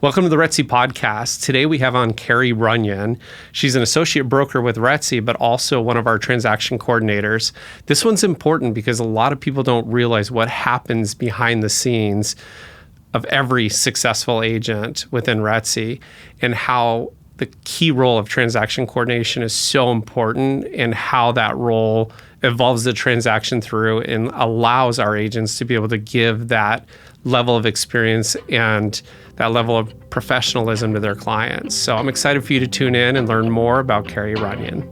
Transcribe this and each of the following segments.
Welcome to the RETSY podcast. Today we have on Carey Runyon. She's an associate broker with RETSY, but also one of our transaction coordinators. This one's important because a lot of people don't realize what happens behind the scenes of every successful agent within RETSY and how the key role of transaction coordination is so important and how that role evolves the transaction through and allows our agents to be able to give that level of experience and that level of professionalism to their clients. So I'm excited for you to tune in and learn more about Carey Runyon.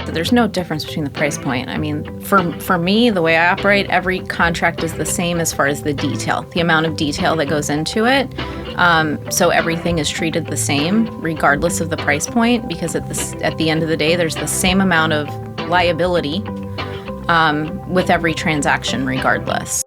There's no difference between the price point. I mean, for me, the way I operate, every contract is the same as far as the detail, the amount of detail that goes into it. So everything is treated the same, regardless of the price point, because at the end of the day, there's the same amount of liability with every transaction, regardless.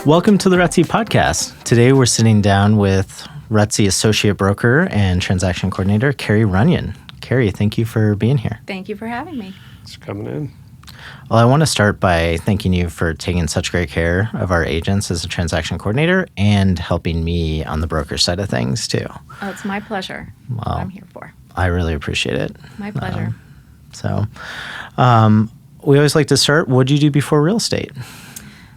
Welcome to the RETSY podcast. Today we're sitting down with RETSY Associate Broker and Transaction Coordinator, Carey Runyon. Carey, thank you for being here. Thank you for having me. Thanks for coming in. Well, I want to start by thanking you for taking such great care of our agents as a transaction coordinator and helping me on the broker side of things too. Oh, it's my pleasure. Well, What I'm here for. I really appreciate it. My pleasure. We always like to start, what did you do before real estate?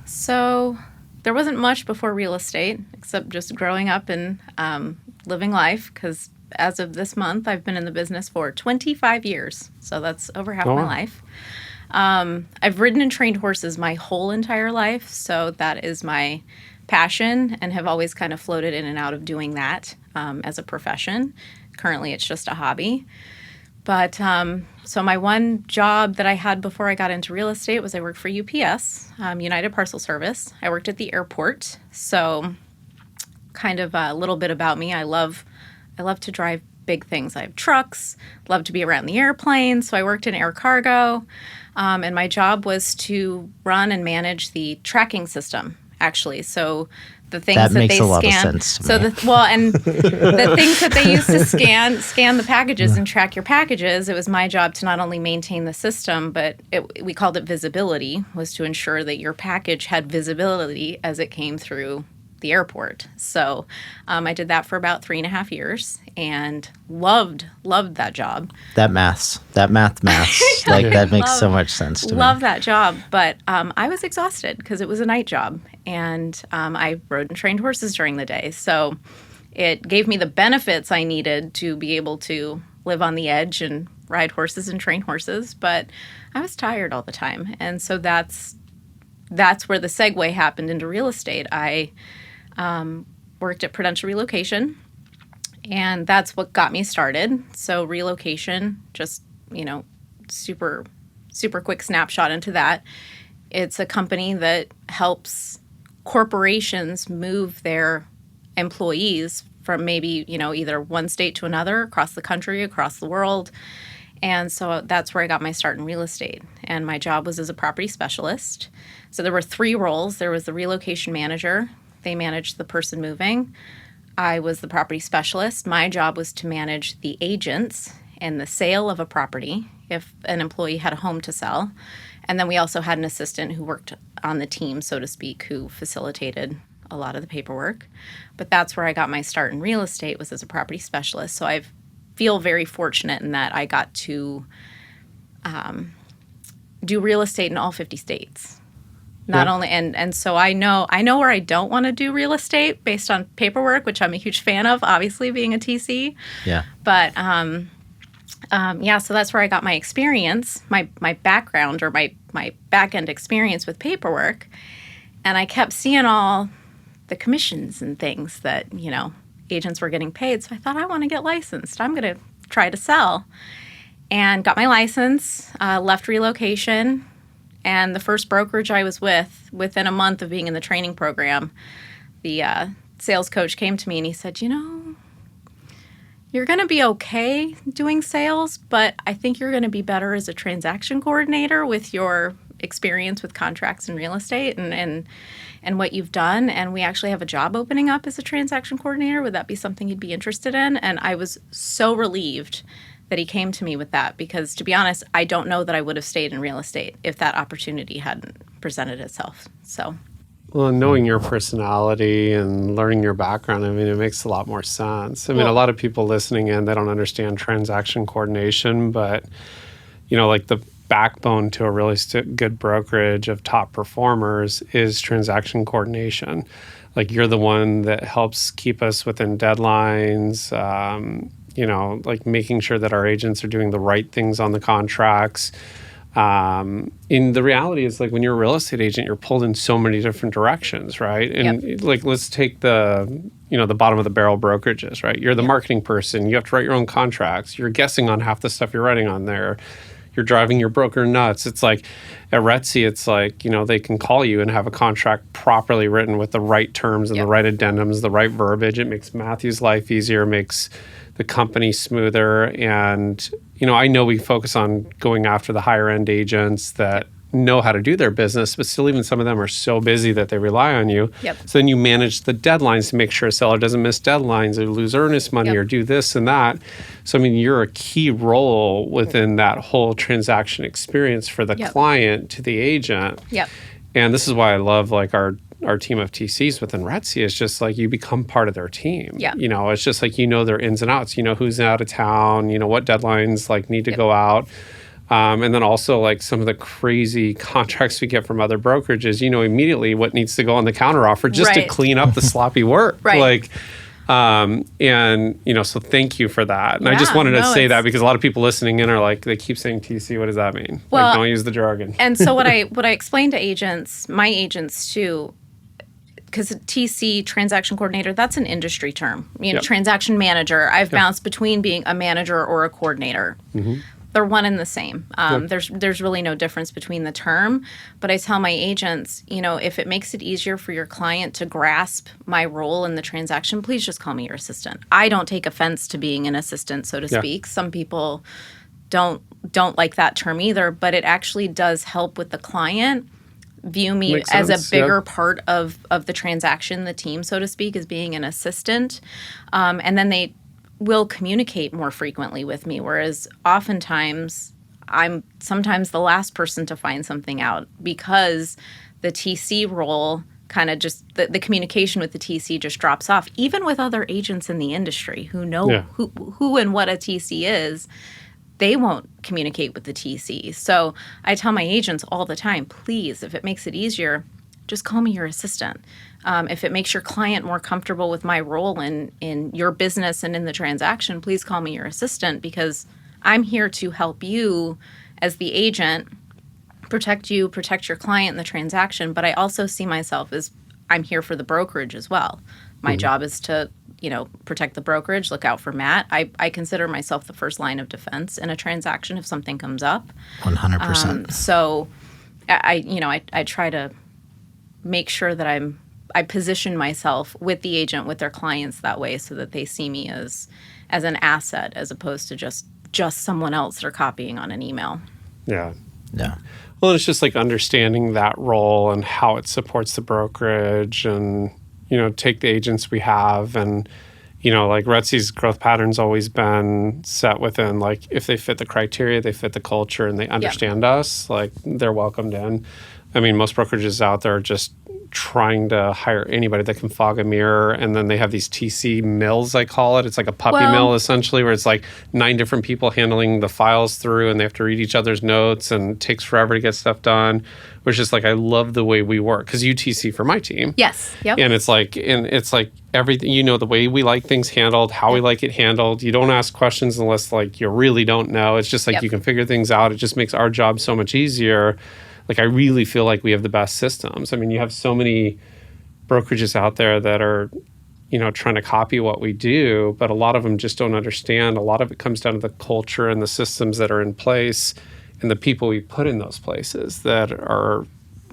So there wasn't much before real estate, except just growing up and living life, because as of this month, I've been in the business for 25 years. So that's over half my life. I've ridden and trained horses my whole entire life. So that is my passion and have always kind of floated in and out of doing that as a profession. Currently, it's just a hobby. But so my one job that I had before I got into real estate was I worked for UPS, United Parcel Service. I worked at the airport. So kind of a little bit about me. I love to drive big things. I have trucks, love to be around the airplane. So I worked in air cargo. And my job was to run and manage the tracking system, actually. So the things that makes they a lot scan. of sense to me. And the things that they used to scan the packages and track your packages. It was my job to not only maintain the system, but we called it visibility, was to ensure that your package had visibility as it came through the airport. So I did that for about 3.5 years and loved that job. That math, that makes so much sense to me. Love that job, but I was exhausted because it was a night job, and I rode and trained horses during the day. So it gave me the benefits I needed to be able to live on the edge and ride horses and train horses, but I was tired all the time. And so that's where the segue happened into real estate. I worked at Prudential Relocation, and that's what got me started. So Relocation, just, super, super quick snapshot into that. It's a company that helps corporations move their employees from maybe, either one state to another, across the country, across the world. And so that's where I got my start in real estate. And my job was as a property specialist. So there were 3 roles. There was the relocation manager. They managed the person moving. I was the property specialist. My job was to manage the agents and the sale of a property if an employee had a home to sell. And then we also had an assistant who worked on the team, so to speak, who facilitated a lot of the paperwork. But that's where I got my start in real estate, was as a property specialist. So I feel very fortunate in that I got to do real estate in all 50 states. Not only, and so I know where I don't want to do real estate based on paperwork, which I'm a huge fan of, obviously being a TC. Yeah. But so that's where I got my experience, my background, or my back end experience with paperwork, and I kept seeing all the commissions and things that agents were getting paid. So I thought, I want to get licensed. I'm going to try to sell, and got my license. Left Relocation. And the first brokerage I was with, within a month of being in the training program, the sales coach came to me and he said, you're going to be okay doing sales, but I think you're going to be better as a transaction coordinator with your experience with contracts and real estate and what you've done. And we actually have a job opening up as a transaction coordinator. Would that be something you'd be interested in? And I was so relieved that he came to me with that, because to be honest, I don't know that I would have stayed in real estate if that opportunity hadn't presented itself. So, well, knowing your personality and learning your background, I mean, it makes a lot more sense. I mean, a lot of people listening in, they don't understand transaction coordination, but, like the backbone to a really good brokerage of top performers is transaction coordination. Like, you're the one that helps keep us within deadlines, like making sure that our agents are doing the right things on the contracts. And the reality is, like, when you're a real estate agent, you're pulled in so many different directions, right? And like, let's take the bottom of the barrel brokerages, right? You're the marketing person. You have to write your own contracts. You're guessing on half the stuff you're writing on there. You're driving your broker nuts. It's like at RETSY, it's like, they can call you and have a contract properly written with the right terms and the right addendums, the right verbiage. It makes Matthew's life easier, makes the company smoother. And, I know we focus on going after the higher end agents that know how to do their business, but still even some of them are so busy that they rely on you. So then you manage the deadlines to make sure a seller doesn't miss deadlines or lose earnest money or do this and that. So, I mean, you're a key role within that whole transaction experience for the client to the agent. And this is why I love, like, our team of TCs within RETSY is just like, you become part of their team. It's just like, their ins and outs, who's out of town, what deadlines like need to go out. And then also, like, some of the crazy contracts we get from other brokerages, immediately what needs to go on the counteroffer just to clean up the sloppy work. So thank you for that. And I just wanted to say that because a lot of people listening in are like, they keep saying TC, what does that mean? Well, like, don't use the jargon. And so what I explain to agents, my agents too, because TC, transaction coordinator, that's an industry term. Transaction manager, I've bounced between being a manager or a coordinator. They're one and the same. There's really no difference between the term. But I tell my agents, if it makes it easier for your client to grasp my role in the transaction, please just call me your assistant. I don't take offense to being an assistant, so to speak. Some people don't like that term either, but it actually does help with the client view me as a bigger part of the transaction, the team, so to speak, as being an assistant. And then they will communicate more frequently with me, whereas oftentimes I'm sometimes the last person to find something out because the TC role kind of just, the communication with the TC just drops off. Even with other agents in the industry who know who and what a TC is, they won't communicate with the TC. So I tell my agents all the time, please, if it makes it easier, just call me your assistant. If it makes your client more comfortable with my role in your business and in the transaction, please call me your assistant, because I'm here to help you as the agent, protect you, protect your client in the transaction. But I also see myself as I'm here for the brokerage as well. My job is to, protect the brokerage, look out for Matt. I consider myself the first line of defense in a transaction if something comes up. 100%. So I try to make sure that I position myself with the agent, with their clients that way, so that they see me as an asset as opposed to just someone else they're copying on an email. Yeah. Well, it's just like understanding that role and how it supports the brokerage, and take the agents we have, and like RETSY's growth pattern's always been set within, like, if they fit the criteria, they fit the culture, and they understand us, like, they're welcomed in. I mean, most brokerages out there are just trying to hire anybody that can fog a mirror, and then they have these TC mills, I call it. It's like a puppy mill, essentially, where it's like 9 different people handling the files through, and they have to read each other's notes, and it takes forever to get stuff done. Which is like, I love the way we work, because you TC for my team. Yes. Yep. And it's like everything, the way we like things handled, how we like it handled. You don't ask questions unless, like, you really don't know. It's just like you can figure things out. It just makes our job so much easier. Like, I really feel like we have the best systems. I mean, you have so many brokerages out there that are, trying to copy what we do, but a lot of them just don't understand. A lot of it comes down to the culture and the systems that are in place and the people we put in those places that are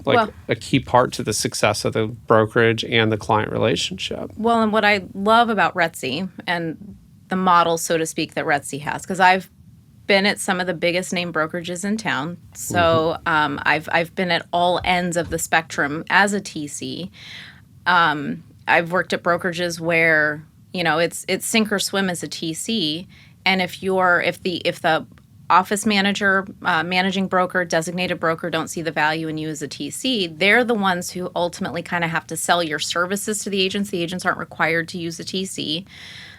like a key part to the success of the brokerage and the client relationship. Well, and what I love about RETSY and the model, so to speak, that RETSY has, because I've been at some of the biggest name brokerages in town. So I've been at all ends of the spectrum as a TC. I've worked at brokerages where, it's sink or swim as a TC. And if the office manager, managing broker, designated broker don't see the value in you as a TC, they're the ones who ultimately kind of have to sell your services to the agents. The agents aren't required to use a TC.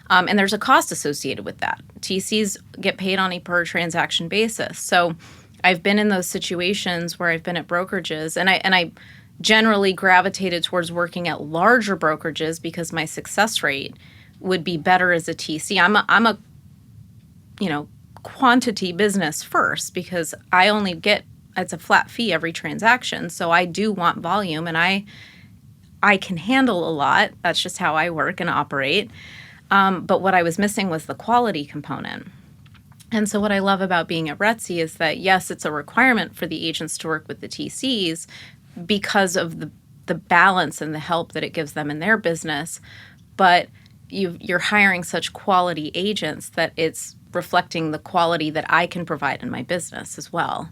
And there's a cost associated with that. TCs get paid on a per transaction basis. So I've been in those situations where I've been at brokerages, and I generally gravitated towards working at larger brokerages because my success rate would be better as a TC. I'm a quantity business first because I only get, it's a flat fee every transaction. So I do want volume, and I can handle a lot. That's just how I work and operate. But what I was missing was the quality component. And so what I love about being at RETSY is that, yes, it's a requirement for the agents to work with the TCs because of the balance and the help that it gives them in their business. But you're hiring such quality agents that it's reflecting the quality that I can provide in my business as well.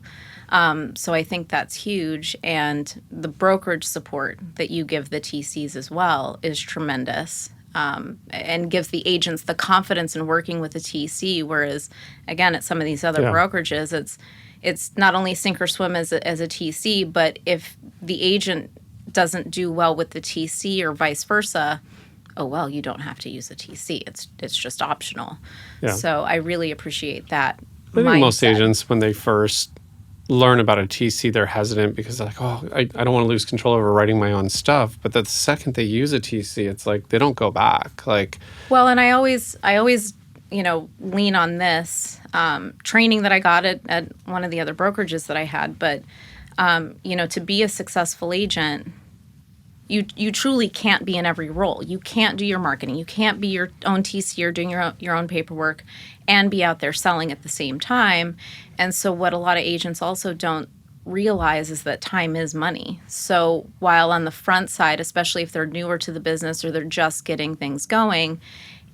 So I think that's huge. And the brokerage support that you give the TCs as well is tremendous, and gives the agents the confidence in working with a TC. Whereas, again, at some of these other brokerages, it's not only sink or swim as a TC, but if the agent doesn't do well with the TC or vice versa, oh, well, you don't have to use a TC. It's just optional. Yeah. So I really appreciate that. I think most agents, when they first learn about a TC, they're hesitant because they're like, oh, I don't want to lose control over writing my own stuff. But the second they use a TC, it's like they don't go back. Well, and I always lean on this training that I got at one of the other brokerages that I had. But to be a successful agent, you truly can't be in every role. You can't do your marketing. You can't be your own TC or doing your own paperwork and be out there selling at the same time. And so what a lot of agents also don't realize is that time is money. So while on the front side, especially if they're newer to the business or they're just getting things going,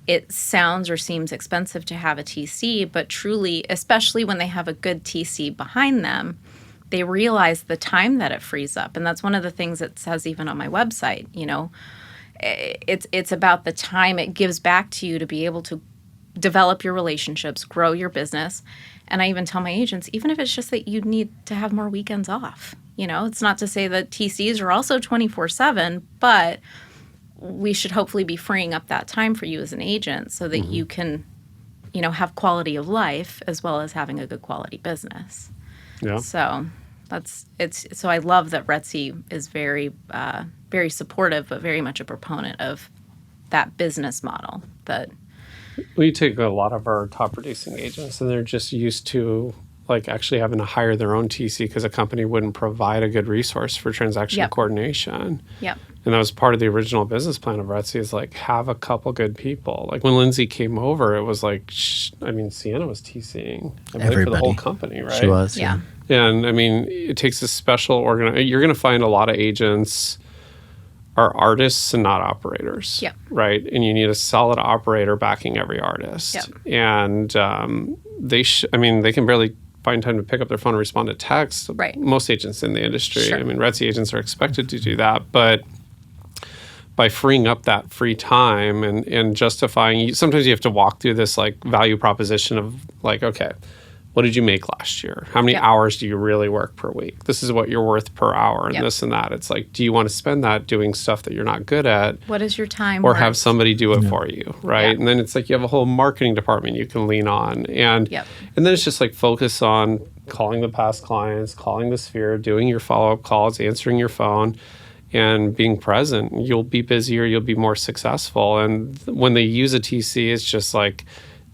it sounds or seems expensive to have a TC, but truly, especially when they have a good TC behind them, they realize the time that it frees up. And that's one of the things it says even on my website. It's about the time it gives back to you to be able to develop your relationships, grow your business. And I even tell my agents, even if it's just that you need to have more weekends off, it's not to say that TCs are also 24/7, but we should hopefully be freeing up that time for you as an agent so that you can, have quality of life as well as having a good quality business. Yeah. So so I love that RETSY is very, very supportive, but very much a proponent of that business model. We take a lot of our top producing agents, and they're just used to actually having to hire their own TC because a company wouldn't provide a good resource for transaction coordination. Yep. And that was part of the original business plan of RETSY is have a couple good people. When Lindsay came over, it was Sienna was TCing for the whole company, right? She was. Yeah. And it takes a special you're going to find a lot of agents are artists and not operators. Yep. Right? And you need a solid operator backing every artist. Yep. And they can barely find time to pick up their phone and respond to text. Right. Most agents in the industry. Sure. RETSY agents are expected to do that. But by freeing up that free time and justifying, sometimes you have to walk through this value proposition of okay, what did you make last year? How many hours do you really work per week? This is what you're worth per hour and this and that. It's do you want to spend that doing stuff that you're not good at? What is your time Or worth? have somebody do it for you, right? Yep. And then it's you have a whole marketing department you can lean on. And and then it's just focus on calling the past clients, calling the sphere, doing your follow-up calls, answering your phone, and being present. You'll be busier, you'll be more successful. And when they use a TC, it's just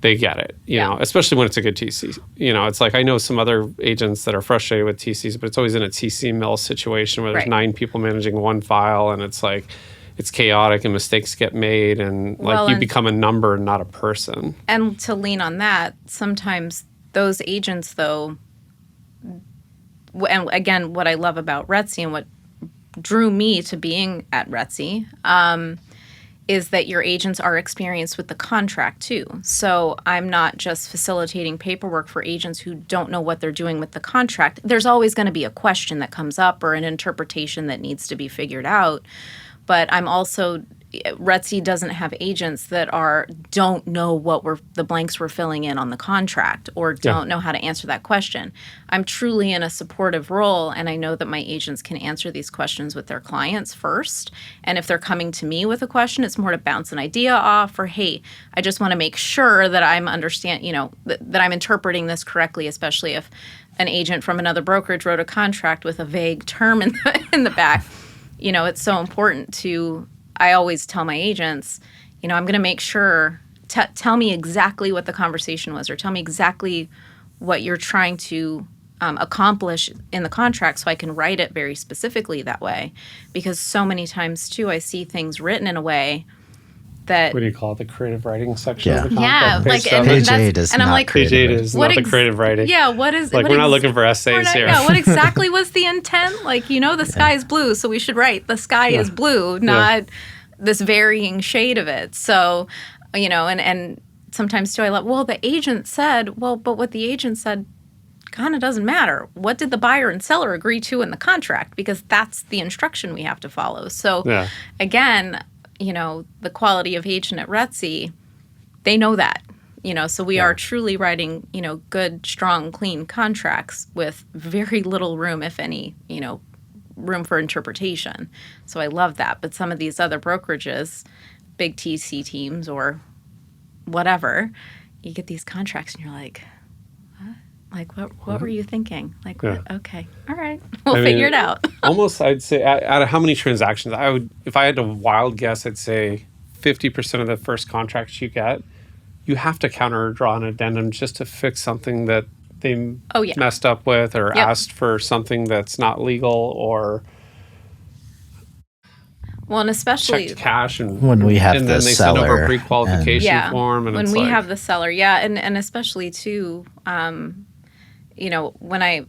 they get it, you know, especially when it's a good TC. It's I know some other agents that are frustrated with TCs, but it's always in a TC mill situation where there's 9 people managing one file, and it's it's chaotic and mistakes get made, and you become a number, not a person. And to lean on that, sometimes those agents, though, and again, what I love about RETSY and what drew me to being at RETSY, is that your agents are experienced with the contract too. So I'm not just facilitating paperwork for agents who don't know what they're doing with the contract. There's always going to be a question that comes up or an interpretation that needs to be figured out. But I'm also RETSY doesn't have agents that don't know the blanks we're filling in on the contract or don't know how to answer that question. I'm truly in a supportive role, and I know that my agents can answer these questions with their clients first. And if they're coming to me with a question, it's more to bounce an idea off, or, hey, I just want to make sure that I'm that I'm interpreting this correctly, especially if an agent from another brokerage wrote a contract with a vague term in the back. It's so important I always tell my agents, I'm going to make sure, tell me exactly what the conversation was, or tell me exactly what you're trying to accomplish in the contract so I can write it very specifically that way. Because so many times, too, I see things written in a way that... What do you call it? The creative writing section of the contract? Yeah. Page 8 is not creative. Page 8 is not the creative writing. Yeah, what is... We're not looking for essays here. Yeah, what exactly was the intent? The sky is blue, so we should write the sky is blue, not this varying shade of it. So, and sometimes too, I love, the agent said, but what the agent said kind of doesn't matter. What did the buyer and seller agree to in the contract? Because that's the instruction we have to follow. So, again, the quality of agent at RETSY, they know that. So we are truly writing, good, strong, clean contracts with very little room, if any, room for interpretation. So I love that. But some of these other brokerages, big TC teams or whatever, you get these contracts and you're like, what? Like, what were you thinking? Like, okay, all right, we'll figure it out. Almost, I'd say, out of how many transactions, if I had to wild guess, I'd say 50% of the first contracts you get, you have to counter or draw an addendum just to fix something that they messed up with, or asked for something that's not legal, or and especially checked cash, and when we have and the then they seller send over a pre-qualification form, and when we have the seller, and especially too, when I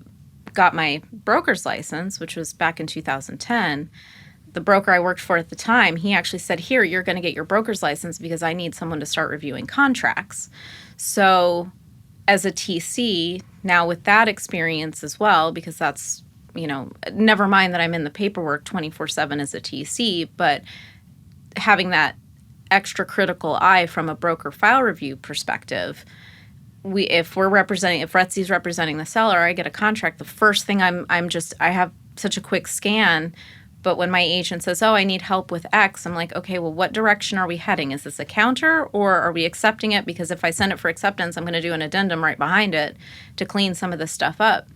got my broker's license, which was back in 2010. The broker I worked for at the time, he actually said, here, you're going to get your broker's license because I need someone to start reviewing contracts. So as a TC, now with that experience as well, because that's, never mind that I'm in the paperwork 24/7 as a TC, but having that extra critical eye from a broker file review perspective, if RETSY's representing the seller, I get a contract, the first thing I have such a quick scan. But when my agent says, I need help with X, I'm like, okay, well, what direction are we heading? Is this a counter, or are we accepting it? Because if I send it for acceptance, I'm going to do an addendum right behind it to clean some of this stuff up.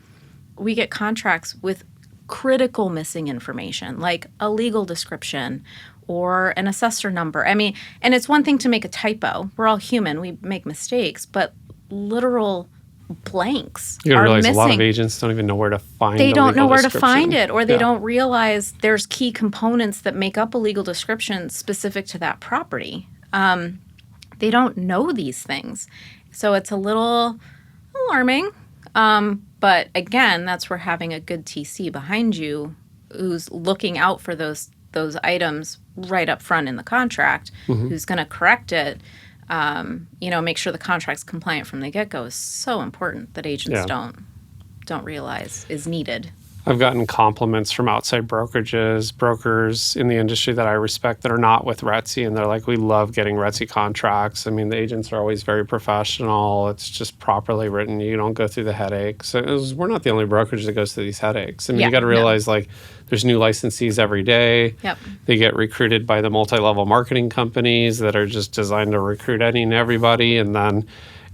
We get contracts with critical missing information, like a legal description or an assessor number. And it's one thing to make a typo. We're all human. We make mistakes. But literal blanks you are realize missing. A lot of agents don't even know where to find They don't know where to description. find it, or they don't realize there's key components that make up a legal description specific to that property. They don't know these things. So it's a little alarming. But again, that's where having a good TC behind you who's looking out for those items right up front in the contract, who's going to correct it, make sure the contract's compliant from the get-go is so important that agents don't realize is needed. I've gotten compliments from outside brokers in the industry that I respect that are not with RETSY, and they're like, we love getting RETSY contracts. The agents are always very professional. It's just properly written. You don't go through the headaches. We're not the only brokerage that goes through these headaches. You got to realize, there's new licensees every day. Yep. They get recruited by the multi-level marketing companies that are just designed to recruit any and everybody, and then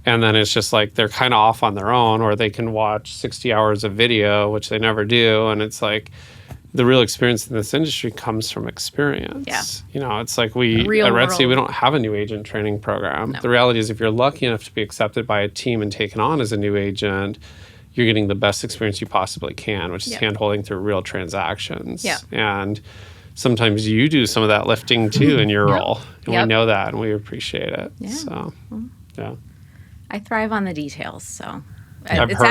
it's just like they're kind of off on their own, or they can watch 60 hours of video, which they never do. And it's like the real experience in this industry comes from experience. Yeah. It's like at RETSY, we don't have a new agent training program. No. The reality is if you're lucky enough to be accepted by a team and taken on as a new agent, you're getting the best experience you possibly can, which is hand-holding through real transactions. Yeah. And sometimes you do some of that lifting too in your role. And we know that, and we appreciate it. Yeah. So, I thrive on the details, so I've it's heard.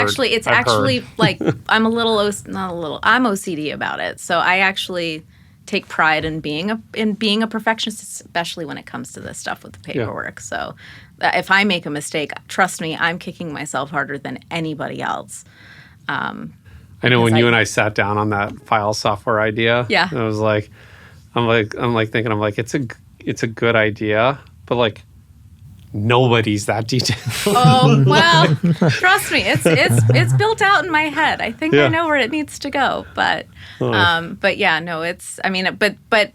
actually like I'm I'm OCD about it. So I actually take pride in being a perfectionist, especially when it comes to this stuff with the paperwork. Yeah. So if I make a mistake, trust me, I'm kicking myself harder than anybody else. I know when you and I sat down on that file software idea. Yeah, it was like I'm thinking it's it's a good idea, but like nobody's that detailed. Oh, well, trust me, it's built out in my head. I think I know where it needs to go, but yeah, no, but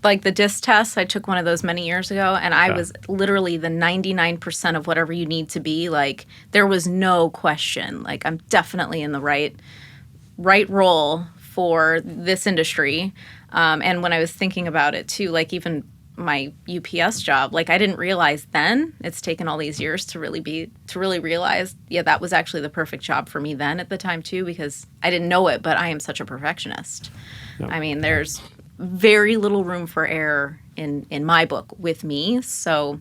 like the DISC test, I took one of those many years ago, and I was literally the 99% of whatever you need to be. Like, there was no question. Like, I'm definitely in the right role for this industry. And when I was thinking about it too, like even my UPS job, like I didn't realize then, it's taken all these years to really realize, that was actually the perfect job for me then at the time too, because I didn't know it, but I am such a perfectionist. Yep. I mean, there's very little room for error in my book with me. So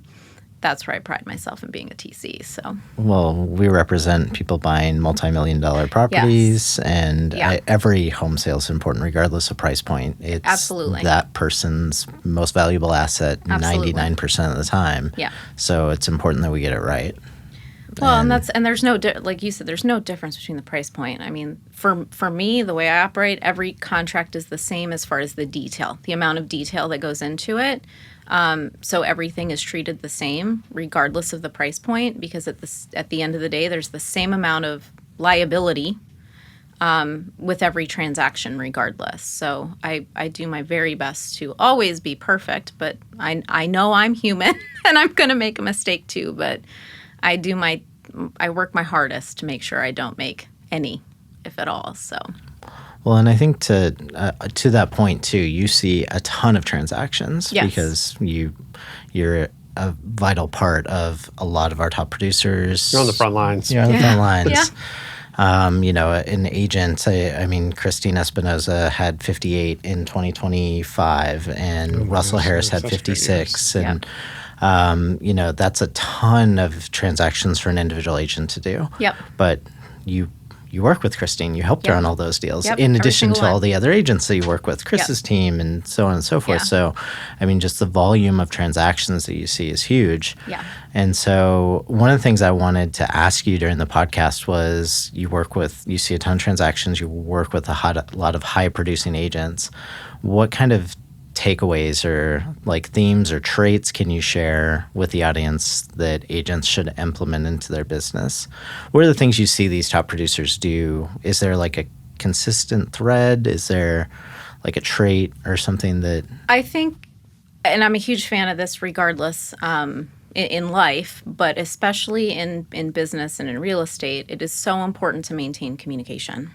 that's where I pride myself in being a TC. So, well, we represent people buying multi-million-dollar properties, and every home sale is important, regardless of price point. It's absolutely that person's most valuable asset 99% of the time. Yeah. So it's important that we get it right. Well, and there's no like you said, there's no difference between the price point. I mean, for me, the way I operate, every contract is the same as far as the detail, the amount of detail that goes into it. So everything is treated the same, regardless of the price point, because at the end of the day, there's the same amount of liability with every transaction, regardless. So I do my very best to always be perfect, but I know I'm human and I'm going to make a mistake too. But I work my hardest to make sure I don't make any, if at all. So. Well, and I think to that point too, you see a ton of transactions because you're a vital part of a lot of our top producers. You're on the front lines. You're on the front lines. An agent, I mean, Christine Espinoza had 58 in 2025, and Russell Harris had 56. And, that's a ton of transactions for an individual agent to do. Yep. But you work with Christine. You helped her on all those deals, Yep. in addition to all the other agents that you work with, Chris's team, and so on and so forth. Yeah. So, I mean, just the volume of transactions that you see is huge. Yeah. And so one of the things I wanted to ask you during the podcast was you see a ton of transactions, you work with a lot of high-producing agents. What kind of takeaways or like themes or traits can you share with the audience that agents should implement into their business? What are the things you see these top producers do? Is there like a consistent thread? Is there like a trait or something that... I think, and I'm a huge fan of this regardless in life, but especially in business and in real estate, it is so important to maintain communication.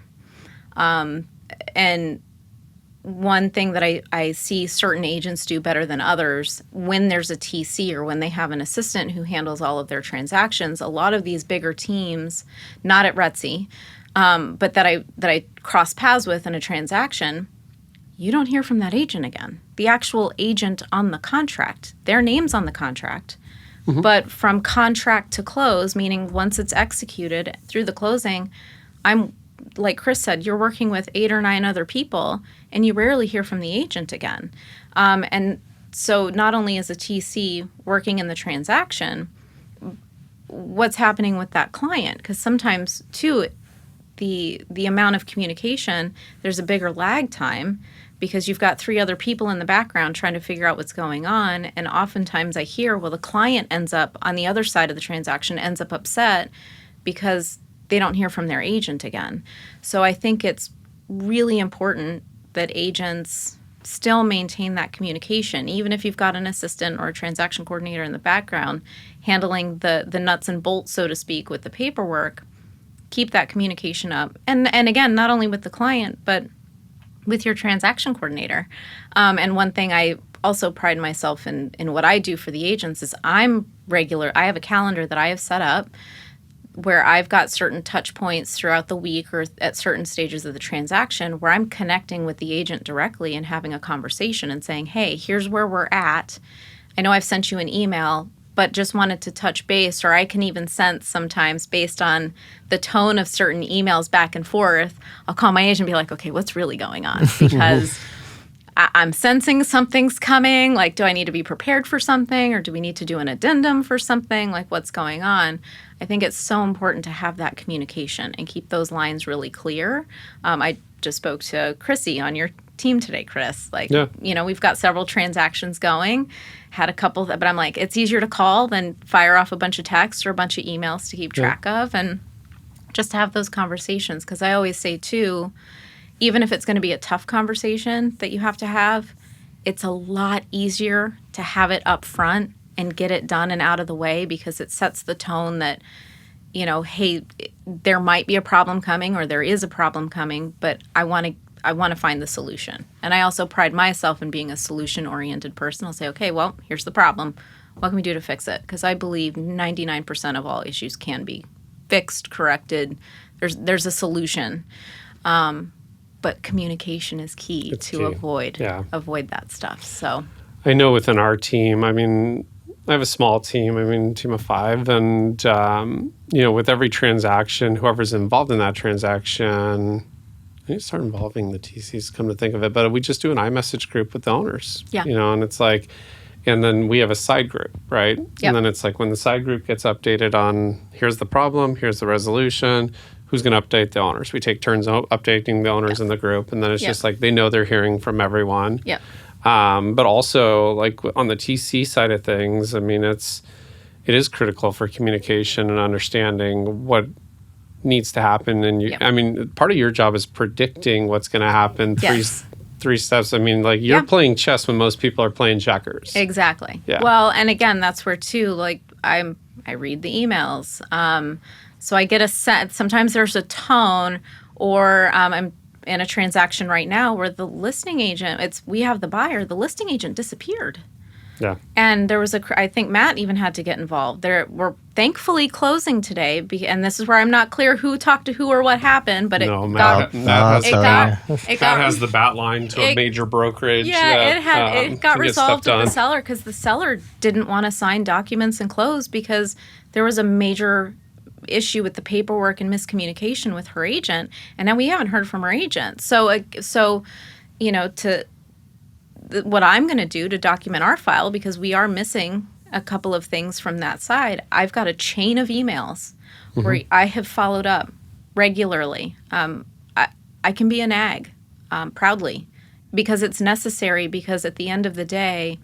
And one thing that I see certain agents do better than others, when there's a TC or when they have an assistant who handles all of their transactions, a lot of these bigger teams, not at RETSY, but that I cross paths with in a transaction, you don't hear from that agent again. The actual agent on the contract, their name's on the contract, but from contract to close, meaning once it's executed through the closing, like Chris said, you're working with 8 or 9 other people, and you rarely hear from the agent again. And so not only is a TC working in the transaction, what's happening with that client? Because sometimes, too, the amount of communication, there's a bigger lag time because you've got 3 other people in the background trying to figure out what's going on. And oftentimes I hear, well, the client ends up on the other side of the transaction, ends up upset because they don't hear from their agent again. So I think it's really important that agents still maintain that communication, even if you've got an assistant or a transaction coordinator in the background handling the nuts and bolts, so to speak, with the paperwork. Keep that communication up. And again, not only with the client, but with your transaction coordinator. And one thing I also pride myself in what I do for the agents is I have a calendar that I have set up where I've got certain touch points throughout the week or at certain stages of the transaction where I'm connecting with the agent directly and having a conversation and saying, hey, here's where we're at. I know I've sent you an email, but just wanted to touch base, or I can even sense sometimes based on the tone of certain emails back and forth, I'll call my agent and be like, okay, what's really going on? Because I'm sensing something's coming. Like, do I need to be prepared for something, or do we need to do an addendum for something? Like, what's going on? I think it's so important to have that communication and keep those lines really clear. I just spoke to Chrissy on your team today, Chris. Like, Yeah. we've got several transactions going, had a couple, but I'm like, it's easier to call than fire off a bunch of texts or a bunch of emails to keep track of, and just have those conversations. Because I always say, too, even if it's going to be a tough conversation that you have to have, it's a lot easier to have it up front and get it done and out of the way, because it sets the tone that, hey, there might be a problem coming, or there is a problem coming, but I want to find the solution. And I also pride myself in being a solution-oriented person. I'll say, okay, well, here's the problem. What can we do to fix it? Because I believe 99% of all issues can be fixed, corrected. There's a solution. But communication is key to avoid that stuff. So I know within our team, I mean, I have a small team, team of 5. And, with every transaction, whoever's involved in that transaction, I need to start involving the TCs, come to think of it. But we just do an iMessage group with the owners. Yeah. And it's like, and then we have a side group, right? Yep. And then it's like when the side group gets updated on, here's the problem, here's the resolution, who's going to update the owners? We take turns updating the owners in the group. And then it's just like they know they're hearing from everyone. Yeah. But also, like on the TC side of things, it is critical for communication and understanding what needs to happen. And part of your job is predicting what's going to happen. Yes. Three steps. You're playing chess when most people are playing checkers. Exactly. Yeah. Well, and again, that's where too, like I read the emails. So I get a sense, sometimes there's a tone, or I'm in a transaction right now where the listing agent, we have the buyer, the listing agent disappeared. Yeah. And there was I think Matt even had to get involved. We're thankfully closing today, and this is where I'm not clear who talked to who or what happened, but Matt has the bat line to a major brokerage. Yeah, it got resolved with the seller, because the seller didn't want to sign documents and close because there was a major issue with the paperwork and miscommunication with her agent, and now we haven't heard from her agent. So what I'm going to do to document our file, because we are missing a couple of things from that side, I've got a chain of emails where I have followed up regularly. I can be a nag proudly, because it's necessary, because at the end of the day,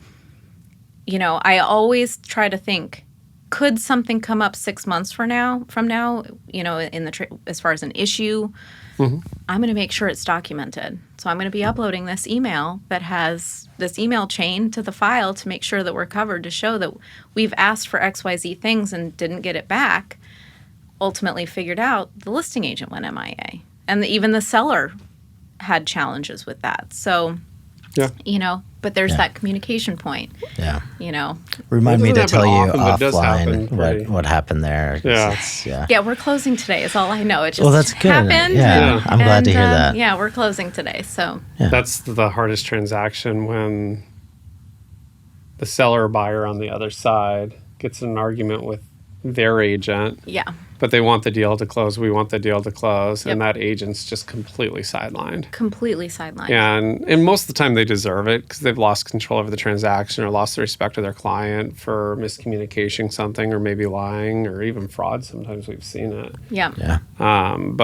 I always try to think, could something come up 6 months from now, in as far as an issue? I'm going to make sure it's documented. So I'm going to be uploading this email that has this email chain to the file to make sure that we're covered, to show that we've asked for XYZ things and didn't get it back. Ultimately figured out the listing agent went MIA. And even the seller had challenges with that. So, but there's that communication point. Yeah. It Remind me to doesn't tell you happen often, but it does happen offline what happened there. Yeah. We're closing today is all I know. It just that's good. happened. Yeah. I'm glad to hear that. Yeah, we're closing today. So that's the hardest transaction, when the seller or buyer on the other side gets in an argument with their agent. Yeah. But they want the deal to close. We want the deal to close. Yep. And that agent's just completely sidelined. And most of the time they deserve it, because they've lost control over the transaction, or lost the respect of their client for miscommunicating something, or maybe lying, or even fraud. Sometimes we've seen it. Yeah. You're on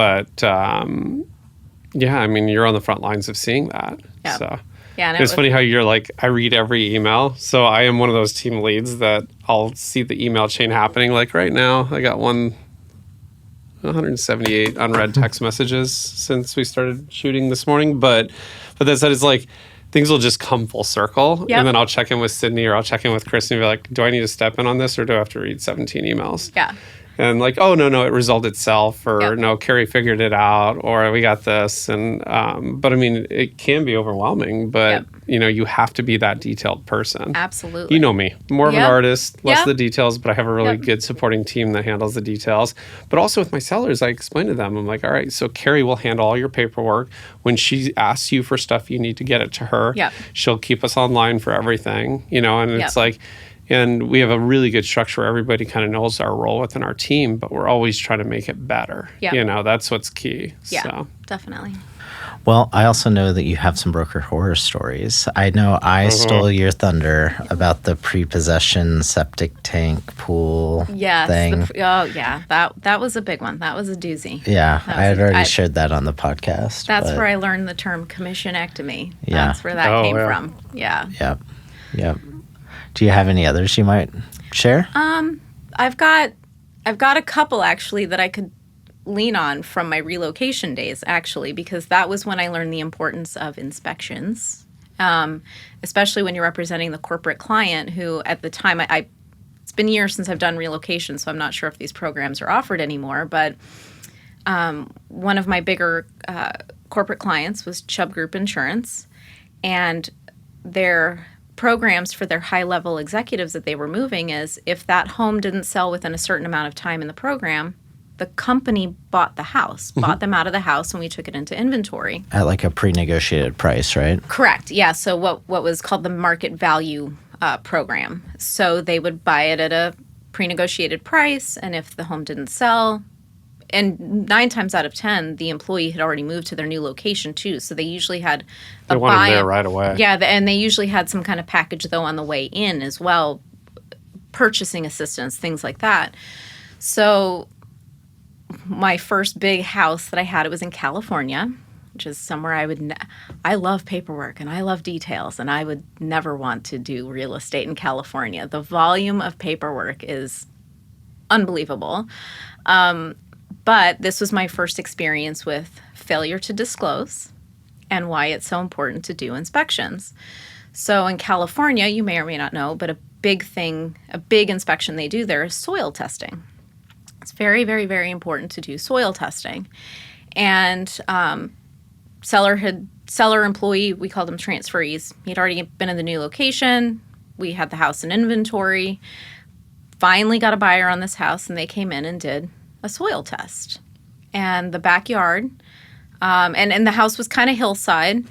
the front lines of seeing that. Yeah. So. Yeah, and it's funny how you're like, I read every email. So I am one of those team leads that I'll see the email chain happening. Like right now, I got 178 unread text messages since we started shooting this morning. But that said, it's like things will just come full circle. Yep. And then I'll check in with Sydney, or I'll check in with Chris, and be like, do I need to step in on this, or do I have to read 17 emails? Yeah. And like, oh, no, it resolved itself, or no, Carey figured it out, or we got this. And, but it can be overwhelming, but you have to be that detailed person. Absolutely. You know me, more of an artist, less of the details, but I have a really Yep. good supporting team that handles the details. But also with my sellers, I explain to them, I'm like, all right, so Carey will handle all your paperwork. When she asks you for stuff, you need to get it to her. Yep. She'll keep us online for everything, and it's like, and we have a really good structure where everybody kind of knows our role within our team, but we're always trying to make it better. Yeah. That's what's key. Yeah, So. definitely. Well, I also know that you have some broker horror stories. I know I stole your thunder about the prepossession septic tank pool Yes. thing. That was a big one. That was a doozy. Yeah, I had already shared that on the podcast. That's where I learned the term commissionectomy. Yeah. That's where that came from. Yeah. Yep. Do you have any others you might share? I've got a couple actually that I could lean on from my relocation days, actually, because that was when I learned the importance of inspections, especially when you're representing the corporate client who at the time, it's been years since I've done relocation, so I'm not sure if these programs are offered anymore, but one of my bigger corporate clients was Chubb Group Insurance, and their programs for their high-level executives that they were moving is if that home didn't sell within a certain amount of time in the program, the company bought the house, bought them out of the house, and we took it into inventory. At like a pre-negotiated price, right? Correct. Yeah. So what was called the market value program. So they would buy it at a pre-negotiated price, and if the home didn't sell, and 9 times out of 10, the employee had already moved to their new location too. So they usually had They want them there right away. Yeah, and they usually had some kind of package though on the way in as well, purchasing assistance, things like that. So my first big house that I had, it was in California, which is somewhere I love paperwork and I love details, and I would never want to do real estate in California. The volume of paperwork is unbelievable. But this was my first experience with failure to disclose and why it's so important to do inspections. So in California, you may or may not know, but a big inspection they do there is soil testing. It's very, very, very important to do soil testing. And seller employee, we called them transferees. He'd already been in the new location. We had the house in inventory. Finally got a buyer on this house, and they came in and did a soil test. And the backyard, and the house was kind of hillside.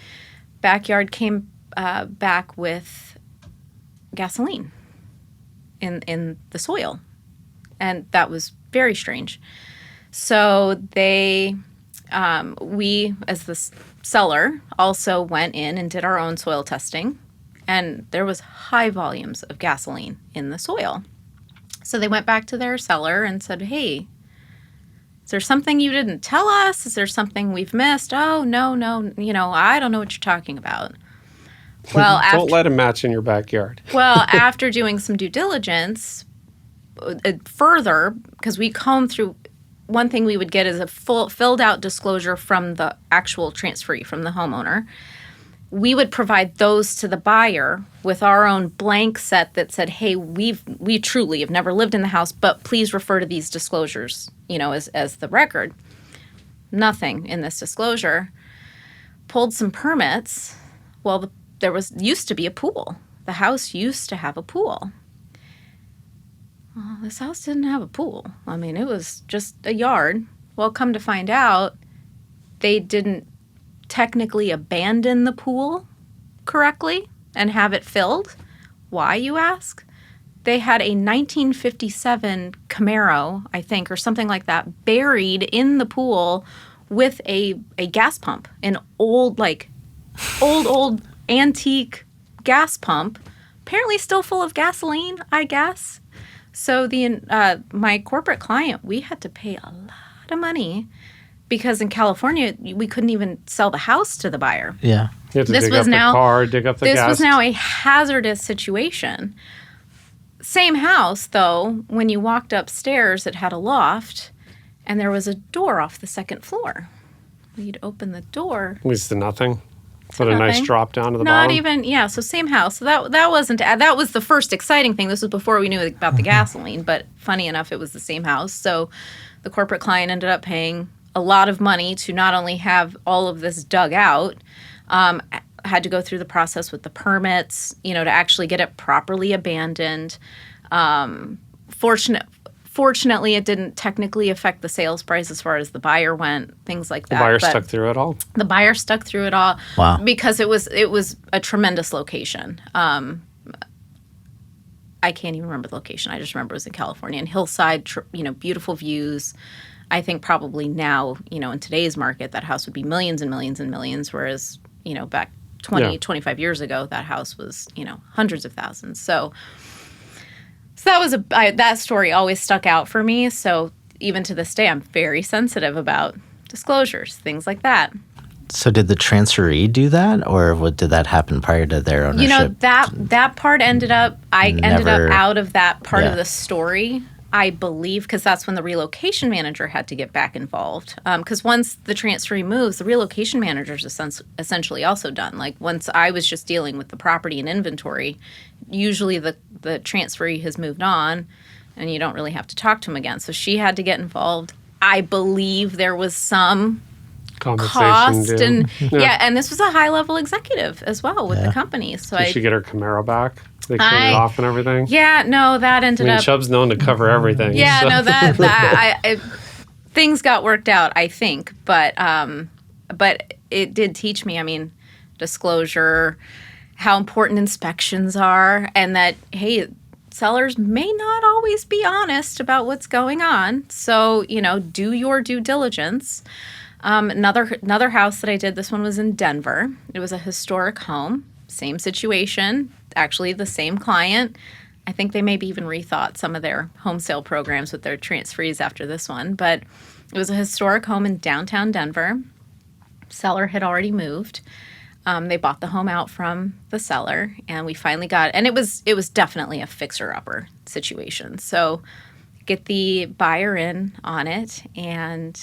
Backyard came back with gasoline in the soil. And that was very strange. So we, as the seller, also went in and did our own soil testing. And there was high volumes of gasoline in the soil. So they went back to their seller and said, hey, is there something you didn't tell us? Is there something we've missed? Oh, no, I don't know what you're talking about. Well, don't let them match in your backyard. Well, after doing some due diligence, further, because we comb through, one thing we would get is a filled out disclosure from the actual transferee, from the homeowner. We would provide those to the buyer with our own blank set that said, hey, we truly have never lived in the house, but please refer to these disclosures, as the record. Nothing in this disclosure. Pulled some permits. Well, there used to be a pool. The house used to have a pool. Well, this house didn't have a pool. I mean, it was just a yard. Well, come to find out, they didn't technically abandon the pool correctly and have it filled. Why, you ask? They had a 1957 Camaro, I think, or something like that, buried in the pool with a gas pump, an old antique gas pump, apparently still full of gasoline, I guess. So my corporate client, we had to pay a lot of money because in California, we couldn't even sell the house to the buyer. Yeah. You have to dig up the car, dig up the gas. This was now a hazardous situation. Same house, though, when you walked upstairs, it had a loft, and there was a door off the second floor. You'd open the door. It was to nothing. Put a nice drop down to the Not bottom. even, yeah, so same house. So that was the first exciting thing. This was before we knew about the gasoline, but funny enough, it was the same house. So the corporate client ended up paying a lot of money to not only have all of this dug out, had to go through the process with the permits, to actually get it properly abandoned. Fortunately, it didn't technically affect the sales price as far as the buyer went, things like that. The buyer stuck through it all? The buyer stuck through it all. Wow. Because it was a tremendous location. I can't even remember the location. I just remember it was in California. And hillside, beautiful views. I think probably now, in today's market, that house would be millions and millions and millions, whereas, back 25 years ago, that house was, hundreds of thousands. So that was that story always stuck out for me. So even to this day, I'm very sensitive about disclosures, things like that. So did the transferee do that, or did that happen prior to their ownership? That part ended up out of that part of the story, I believe, because that's when the relocation manager had to get back involved. Because once the transferee moves, the relocation manager is essentially also done. Like once I was just dealing with the property and inventory, usually the transferee has moved on and you don't really have to talk to him again. So she had to get involved. I believe there was some cost and and this was a high-level executive as well with the company. So did she get her Camaro back? They cleared it off and everything? Yeah, no, that ended up... Chubb's known to cover everything. Yeah, so. No, that things got worked out, I think. But it did teach me, disclosure, how important inspections are, and that, hey, sellers may not always be honest about what's going on. So, do your due diligence. Another house that I did, this one was in Denver. It was a historic home, same situation, actually the same client. I think they maybe even rethought some of their home sale programs with their transferees after this one. But it was a historic home in downtown Denver. Seller had already moved. They bought the home out from the seller, and we finally got, and it was definitely a fixer-upper situation. So get the buyer in on it, and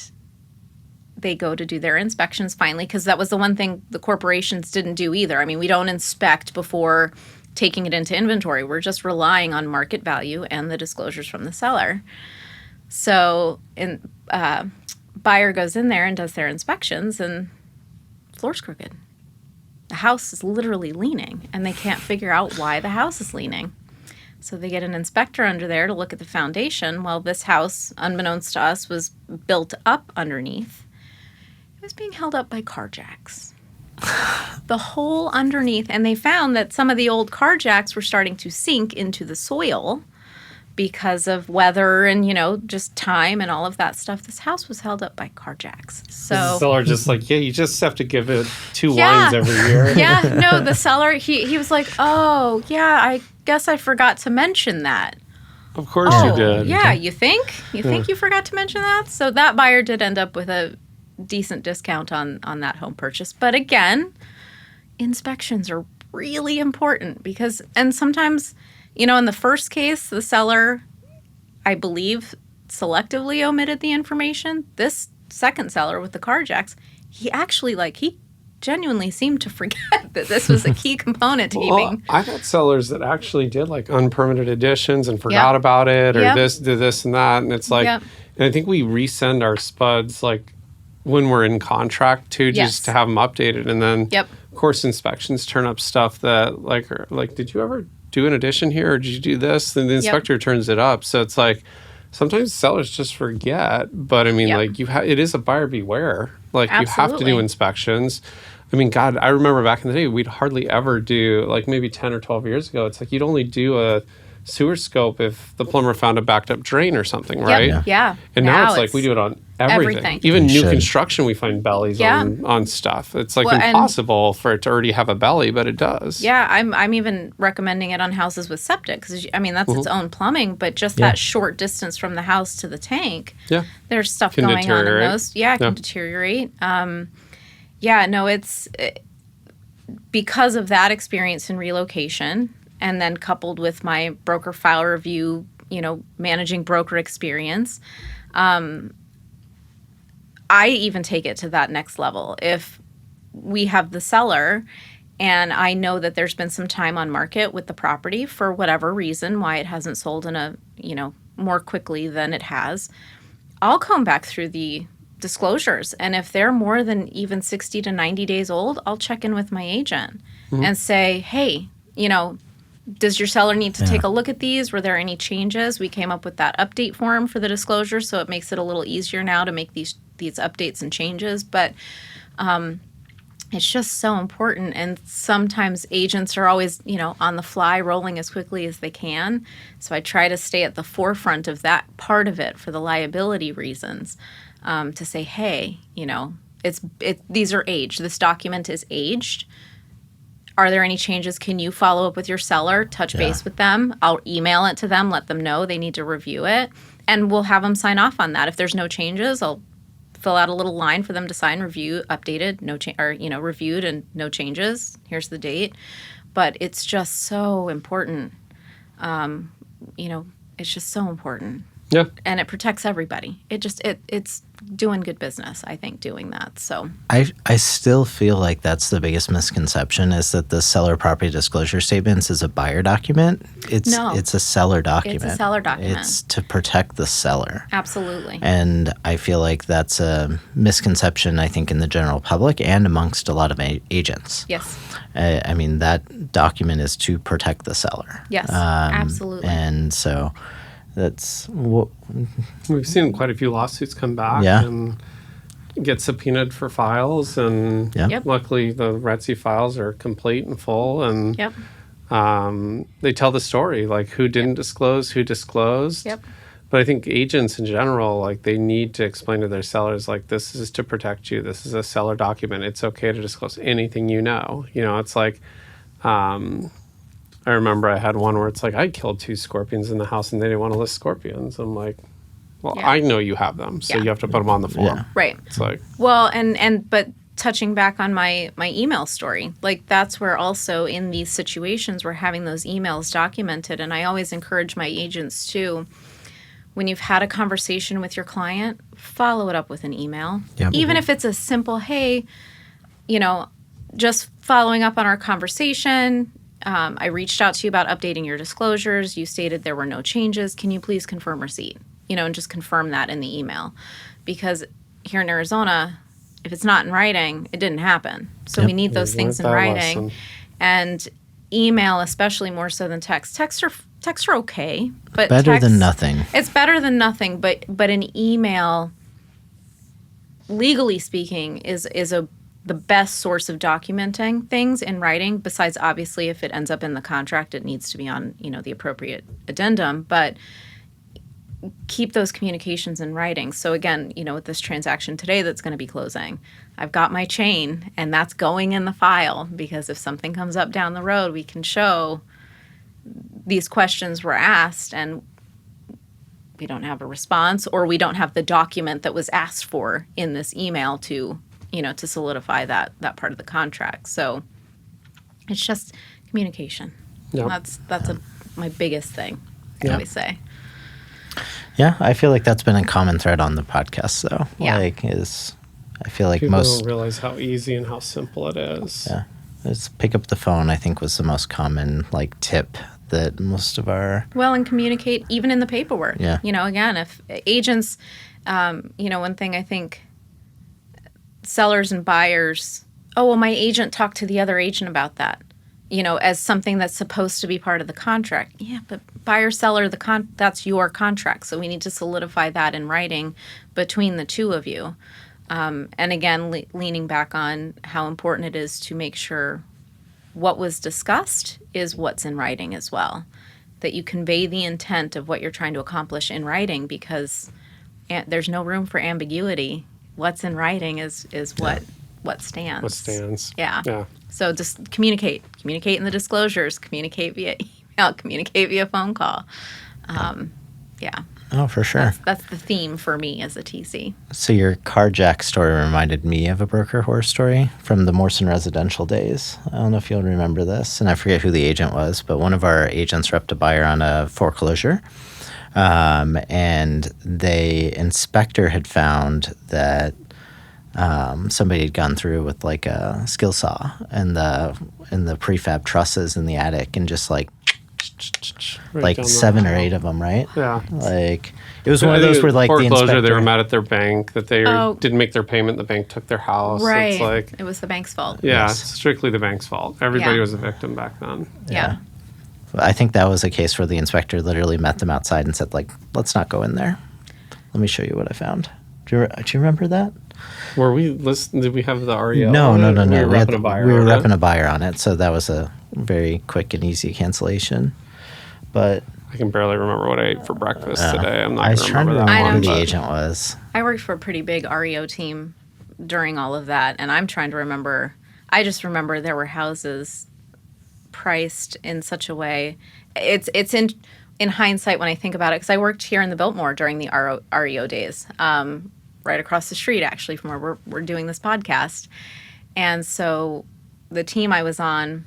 they go to do their inspections finally, because that was the one thing the corporations didn't do either. We don't inspect before taking it into inventory. We're just relying on market value and the disclosures from the seller. So buyer goes in there and does their inspections, and floor's crooked. The house is literally leaning, and they can't figure out why the house is leaning. So they get an inspector under there to look at the foundation. Well, this house, unbeknownst to us, was built up underneath. It was being held up by car jacks. The whole underneath. And they found that some of the old car jacks were starting to sink into the soil because of weather and, just time and all of that stuff. This house was held up by car jacks. So the seller just like, you just have to give it 2 lines every year. No, the seller, he was like, oh, yeah, I guess I forgot to mention that. Of course you did. Yeah, you think? You think you forgot to mention that? So that buyer did end up with a decent discount on that home purchase. But again, inspections are really important because, and sometimes, in the first case, the seller, I believe, selectively omitted the information. This second seller with the car jacks, he actually, he genuinely seemed to forget that this was a key component to keeping. I've had sellers that actually did unpermitted additions and forgot about it, or did this and that. And it's and I think we resend our spuds when we're in contract too, just to have them updated. And then of course inspections turn up stuff that are did you ever do an addition here, or did you do this? And the inspector turns it up. So it's sometimes sellers just forget, but it is a buyer beware. You have to do inspections. God, I remember back in the day, we'd hardly ever do, maybe 10 or 12 years ago, it's you'd only do a sewer scope if the plumber found a backed up drain or something, right? Yeah. And now it's we do it on everything. Even new construction, we find bellies on stuff. It's impossible for it to already have a belly, but it does. Yeah, I'm even recommending it on houses with septic because that's its own plumbing, but just that short distance from the house to the tank, there's stuff going on in those. Yeah, it can deteriorate. It's because of that experience in relocation, and then coupled with my broker file review, managing broker experience, I even take it to that next level. If we have the seller and I know that there's been some time on market with the property for whatever reason, why it hasn't sold in a, more quickly than it has, I'll come back through the disclosures. And if they're more than even 60 to 90 days old, I'll check in with my agent and say, hey, does your seller need to take a look at these? Were there any changes? We came up with that update form for the disclosure, so it makes it a little easier now to make these updates and changes. But it's just so important. And sometimes agents are always, on the fly, rolling as quickly as they can. So I try to stay at the forefront of that part of it for the liability reasons, to say, hey, these are aged. This document is aged. Are there any changes? Can you follow up with your seller, touch base with them? I'll email it to them, let them know they need to review it, and we'll have them sign off on that. If there's no changes, I'll fill out a little line for them to sign, review, updated, reviewed and no changes. Here's the date. But it's just so important. It's just so important. Yeah. And it protects everybody. It's doing good business, I think, doing that. So I still feel like that's the biggest misconception, is that the seller property disclosure statements is a buyer document. It's a seller document. It's a seller document. It's to protect the seller. Absolutely. And I feel like that's a misconception, I think, in the general public and amongst a lot of agents. Yes. I mean, that document is to protect the seller. Yes, absolutely. And so that's what we've seen quite a few lawsuits come back and get subpoenaed for files, and luckily the RETSY files are complete and full, and they tell the story, like who didn't disclose, who disclosed. But I think agents in general, like, they need to explain to their sellers, like, this is to protect you. This is a seller document. It's okay to disclose anything you know. It's like, I remember I had one where it's like, I killed 2 scorpions in the house and they didn't want to list scorpions. I'm like, well, I know you have them, so you have to put them on the form. Right. It's like, well, but touching back on my email story, like, that's where also in these situations we're having those emails documented. And I always encourage my agents too, when you've had a conversation with your client, follow it up with an email. Even if it's a simple, hey, just following up on our conversation. I reached out to you about updating your disclosures. You stated there were no changes. Can you please confirm receipt? And just confirm that in the email. Because here in Arizona, if it's not in writing, it didn't happen. So we need those things in writing. Lesson. And email, especially more so than text. Texts are okay, but better than nothing. It's better than nothing, but an email, legally speaking, is the best source of documenting things in writing. Besides, obviously, if it ends up in the contract, it needs to be on the appropriate addendum. But keep those communications in writing. So again, with this transaction today that's going to be closing, I've got my chain, and that's going in the file, because if something comes up down the road, we can show these questions were asked and we don't have a response, or we don't have the document that was asked for in this email to solidify that part of the contract. So it's just communication. That's my biggest thing, I always say. Yeah, I feel like that's been a common thread on the podcast, though. I feel like people most don't realize how easy and how simple it is. Yeah, just pick up the phone, I think, was the most common tip that most of our and communicate even in the paperwork. Again, if agents, one thing I think sellers and buyers, my agent talked to the other agent about that, as something that's supposed to be part of the contract. Yeah, but buyer, seller, that's your contract. So we need to solidify that in writing between the two of you. And again, leaning back on how important it is to make sure what was discussed is what's in writing as well. That you convey the intent of what you're trying to accomplish in writing, because there's no room for ambiguity. What's in writing is what stands. What stands. Yeah. So just communicate in the disclosures, communicate via email, communicate via phone call. Oh, for sure. That's the theme for me as a TC. So your carjack story reminded me of a broker horror story from the Morrison residential days. I don't know if you'll remember this, and I forget who the agent was, but one of our agents repped a buyer on a foreclosure. And the inspector had found that somebody had gone through with a skill saw and the prefab trusses in the attic, and just right 7 or 8 of them, right? Yeah. It was one of those where the inspector, they were mad at their bank that they didn't make their payment. The bank took their house. Right. It's it was the bank's fault. Yeah, yes. Strictly the bank's fault. Everybody was a victim back then. Yeah. I think that was a case where the inspector literally met them outside and said, let's not go in there. Let me show you what I found. Do you remember that? Were we listening? Did we have the REO? No. We were We repping a buyer. We were on it? repping a buyer on it, so that was a very quick and easy cancellation. But I can barely remember what I ate for breakfast today. I'm not I was going trying to remember that remember one. who the but- agent was. I worked for a pretty big REO team during all of that, and I'm trying to remember. I just remember there were houses priced in such a way. It's in hindsight when I think about it, because I worked here in the Biltmore during the REO days, right across the street actually from where we're doing this podcast, and so the team I was on,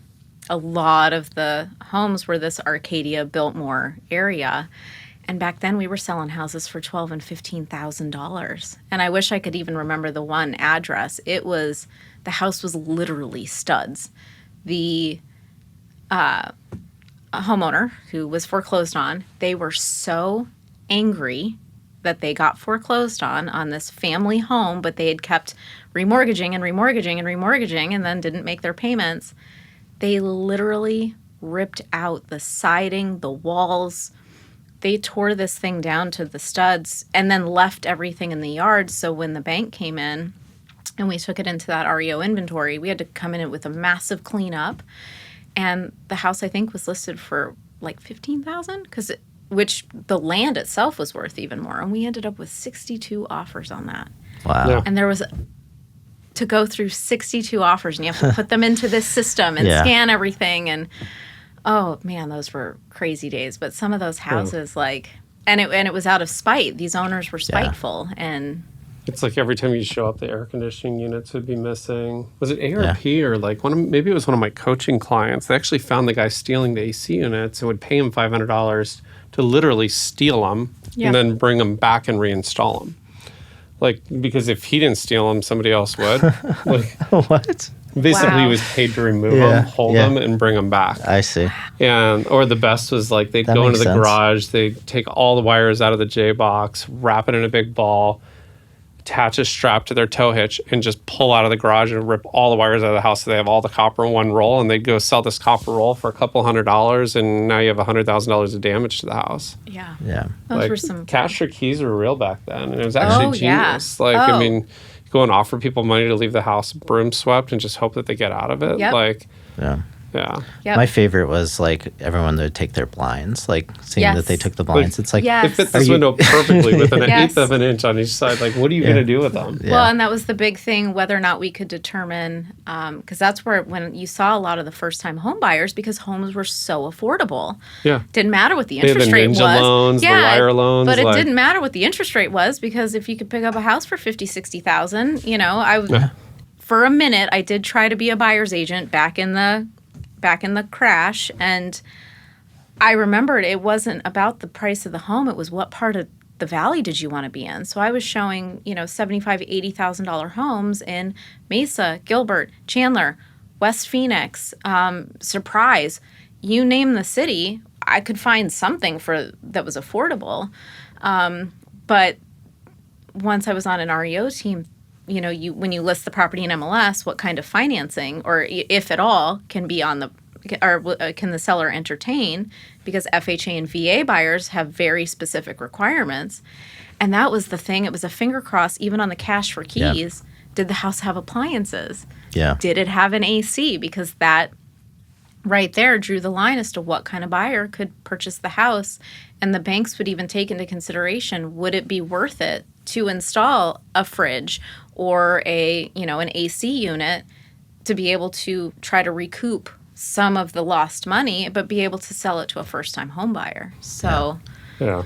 a lot of the homes were this Arcadia Biltmore area. And back then we were selling houses for $12,000 and $15,000. And I wish I could even remember the one address. The house was literally studs. The homeowner who was foreclosed on, they were so angry that they got foreclosed on this family home, but they had kept remortgaging and remortgaging and remortgaging and then didn't make their payments. They literally ripped out the siding, the walls. They tore this thing down to the studs and then left everything in the yard. So when the bank came in and we took it into that REO inventory, we had to come in with a massive cleanup. And the house, I think, was listed for like $15,000, which the land itself was worth even more. And we ended up with 62 offers on that. Wow. Yeah. And there was to go through 62 offers, and you have to put them into this system and scan everything. And oh man, those were crazy days. But some of those houses, and it was out of spite. These owners were spiteful, and It's like every time you show up, the air conditioning units would be missing. Was it ARP or like maybe it was one of my coaching clients? They actually found the guy stealing the AC units and would pay him $500 to literally steal them and then bring them back and reinstall them. Like, because if he didn't steal them, somebody else would. Like, What? basically, he Wow. was paid to remove them, hold them, and bring them back. I see. Or the best was like they'd That go into makes the sense. garage, they'd take all the wires out of the J box, wrap it in a big ball, attach a strap to their tow hitch, and just pull out of the garage and rip all the wires out of the house so they have all the copper in one roll, and they'd go sell this copper roll for a couple $100, and now you have $100,000 of damage to the house. yeah, Yeah. those Like, were some. cash or keys were real back then, and it was actually Oh, yeah. genius. Like, I Oh. mean, go and offer people money to leave the house broom swept and just hope that they get out of it. Yep. Like, Yeah. yeah. Yep. My favorite was like everyone would take their blinds, like seeing Yes. that they took the blinds. It's like, Yes. It fit this window perfectly with an Yes. eighth of an inch on each side. Like, what are you going to do with them? Yeah. Well, and that was the big thing, whether or not we could determine, because that's where when you saw a lot of the first-time home buyers, because homes were so affordable. Yeah. Didn't matter what the They had interest the rate Ninja was. loans, the wire loans, but it like- didn't matter what the interest rate was, because if you could pick up a house for $50,000, $60,000, for a minute I did try to be a buyer's agent back in the crash, and I remembered it wasn't about the price of the home, it was what part of the valley did you want to be in. So I was showing, $75,000 to $80,000 homes in Mesa, Gilbert, Chandler, West Phoenix, Surprise, you name the city, I could find something that was affordable. But once I was on an REO team, when you list the property in MLS, what kind of financing, or if at all, can the seller entertain? Because FHA and VA buyers have very specific requirements. And that was the thing. It was a finger cross, even on the cash for keys. Did the house have appliances? yeah. Did it have an AC? Because that right there drew the line as to what kind of buyer could purchase the house. And the banks would even take into consideration, would it be worth it to install a fridge or an AC unit to be able to try to recoup some of the lost money, but be able to sell it to a first-time home buyer. So Yeah.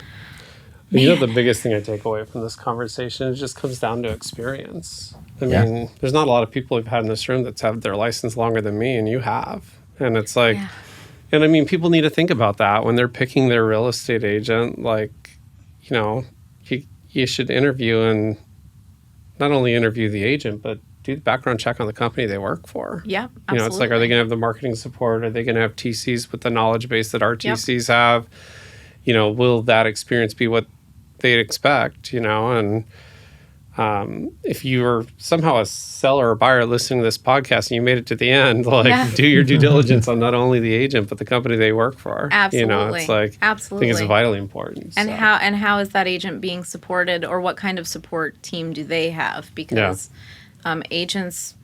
And the biggest thing I take away from this conversation, it just comes down to experience. I mean, there's not a lot of people we've had in this room that's had their license longer than me, and you have. And it's like, and I mean, people need to think about that when they're picking their real estate agent. Like, you should interview, and not only interview the agent, but do the background check on the company they work for. yeah, absolutely. It's like, are they going to have the marketing support? Are they going to have TCs with the knowledge base that our TCs have? Will that experience be what they expect? And if you are somehow a seller or buyer listening to this podcast and you made it to the end, like do your due diligence on not only the agent but the company they work for. Absolutely. It's like absolutely. I think it's vitally important. And how is that agent being supported, or what kind of support team do they have? Because agents,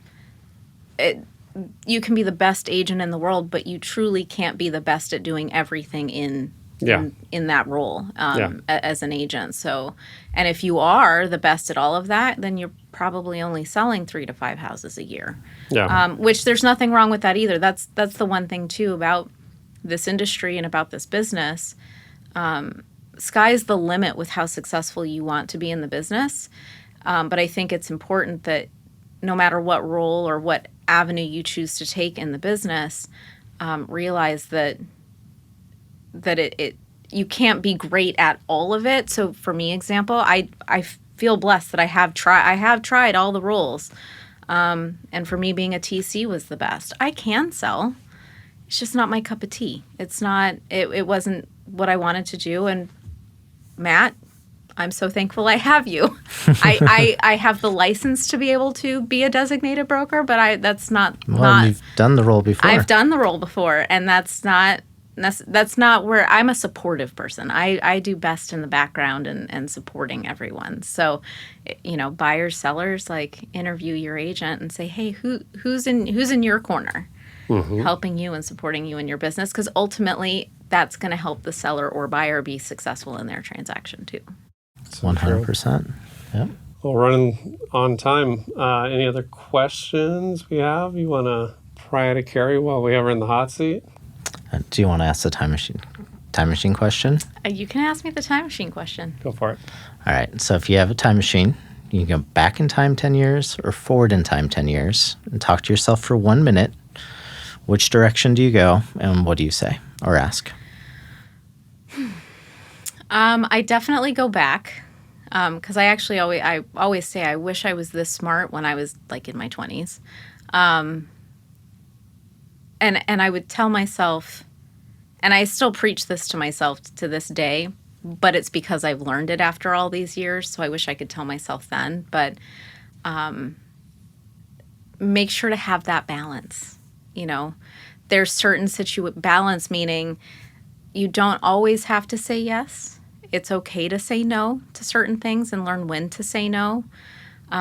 you can be the best agent in the world, but you truly can't be the best at doing everything in that role as an agent. So, and if you are the best at all of that, then you're probably only selling 3 to 5 houses a year. Which there's nothing wrong with that either. That's the one thing too about this industry and about this business. Sky's the limit with how successful you want to be in the business. But I think it's important that no matter what role or what avenue you choose to take in the business, realize that you can't be great at all of it. So for me, example, I feel blessed that I have tried all the roles. And for me, being a TC was the best. I can sell. It's just not my cup of tea. It wasn't what I wanted to do. And Matt, I'm so thankful I have you. I have the license to be able to be a designated broker, but that's not. You've done the role before. I've done the role before, and that's not where I'm a supportive person. I do best in the background and supporting everyone. So, buyers, sellers, like interview your agent and say, hey, who's in your corner, helping you and supporting you in your business, because ultimately that's going to help the seller or buyer be successful in their transaction too. 100%. Yep. Well, running on time. Any other questions we have? You want to pry to Carey while we have her in the hot seat? Do you want to ask the time machine question? You can ask me the time machine question. Go for it. All right. So if you have a time machine, you can go back in time 10 years or forward in time 10 years and talk to yourself for 1 minute. Which direction do you go and what do you say or ask? I definitely go back because I always say I wish I was this smart when I was like in my 20s. And I would tell myself, and I still preach this to myself to this day, but it's because I've learned it after all these years, so I wish I could tell myself then. But make sure to have that balance. There's certain balance, meaning you don't always have to say yes. It's okay to say no to certain things and learn when to say no.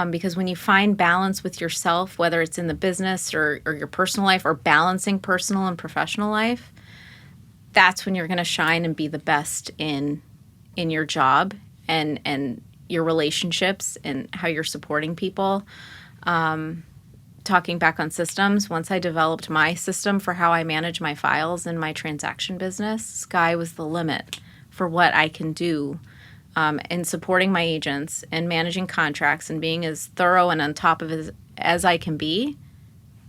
Because when you find balance with yourself, whether it's in the business or your personal life or balancing personal and professional life, that's when you're going to shine and be the best in your job and your relationships and how you're supporting people. Talking back on systems, once I developed my system for how I manage my files in my transaction business, sky was the limit for what I can do in supporting my agents and managing contracts and being as thorough and on top of it as I can be.